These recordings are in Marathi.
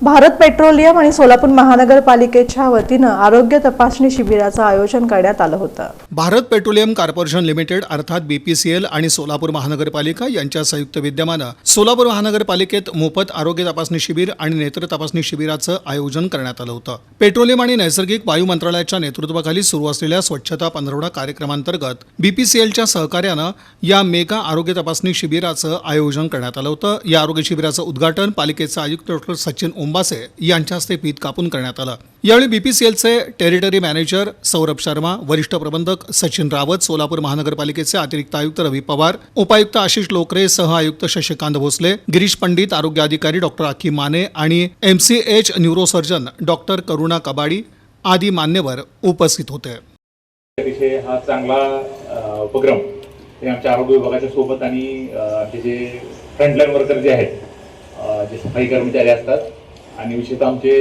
भारत पेट्रोलियम आणि सोलापूर महानगरपालिकेच्या वतीनं आरोग्य तपासणी शिबिराचं आयोजन करण्यात आलं होतं। भारत पेट्रोलियम कॉर्पोरेशन लिमिटेड अर्थात बीपीसीएल आणि सोलापूर महानगरपालिका यांच्या संयुक्त विद्यमानं सोलापूर महानगरपालिकेत मोफत आरोग्य तपासणी शिबिर आणि नेत्र तपासणी शिबिराचं आयोजन करण्यात आलं होतं। पेट्रोलियम आणि नैसर्गिक वायू मंत्रालयाच्या नेतृत्वाखाली सुरू असलेल्या स्वच्छता पंधरवडा कार्यक्रमांतर्गत बीपीसीएलच्या सहकार्यानं या मेगा आरोग्य तपासणी शिबिराचं आयोजन करण्यात आलं होतं। या आरोग्य शिबिराचं उद्घाटन पालिकेचे आयुक्त डॉ. सचिन ओंबासे यांच्या हस्ते पीठ कापून करण्यात आलं। यावेळी बीपीसीएलचे टेरिटरी मॅनेजर सौरभ शर्मा, वरिष्ठ प्रबंधक सचिन रावत, सोलापूर महानगरपालिकेचे अतिरिक्त आयुक्त रवी पवार, उपायुक्त आशिष लोकरे, सह आयुक्त शशिकांत भोसले, गिरीश पंडित, आरोग्य अधिकारी डॉ. आखी माने आणि एमसीएच न्यूरोसर्जन डॉ. करुणा कबाडी आदी मान्यवर उपस्थित होते। अतिशय हा चांगला उपक्रम हे आमच्या आरोग्य विभागाच्या सोबत आणि आमचे जे फ्रंटलाईन वर्कर जे आहेत, जे सफाई कर्मचारी असतात आणि विशेषतः आमचे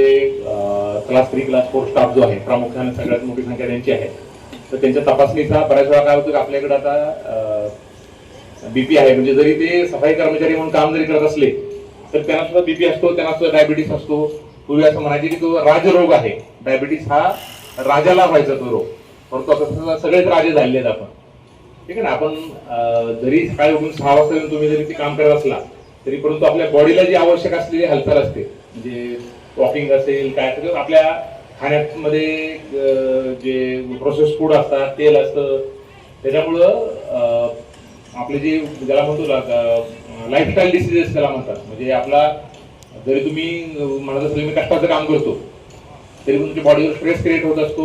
क्लास 3 क्लास 4 स्टाफ जो आहे, प्रामुख्याने सगळ्यात मोठी संख्या त्यांची आहे। तर त्यांच्या तपासणीचा बऱ्याच वेळा काय होतं की आपल्याकडे आता बीपी आहे, म्हणजे जरी ते सफाई कर्मचारी म्हणून काम जरी करत असले तर त्यांना सुद्धा बीपी असतो, त्यांना सुद्धा डायबिटीस असतो। पूर्वी असं म्हणायचे की तो राजरोग आहे, डायबिटीस हा राजाला व्हायचा तो रोग, परंतु आता सगळेच राजे झालेले आहेत आपण, ठीक आहे ना। आपण जरी सकाळी उठून 6 वाजता येऊन तुम्ही जरी ते काम करत असला तरी परंतु आपल्या बॉडीला जी आवश्यक असलेली हालचाल असते, म्हणजे वॉकिंग असेल काय असेल, आपल्या खाण्यामध्ये जे प्रोसेस फूड असतात, तेल असतं, त्याच्यामुळं आपले जे ज्याला म्हणतो लाईफस्टाईल डिसीजेस त्याला म्हणतात, म्हणजे आपला जरी तुम्ही म्हणत असेल मी कष्टाचं काम करतो तरी पण तुमच्या बॉडीवर स्ट्रेस क्रिएट होत असतो।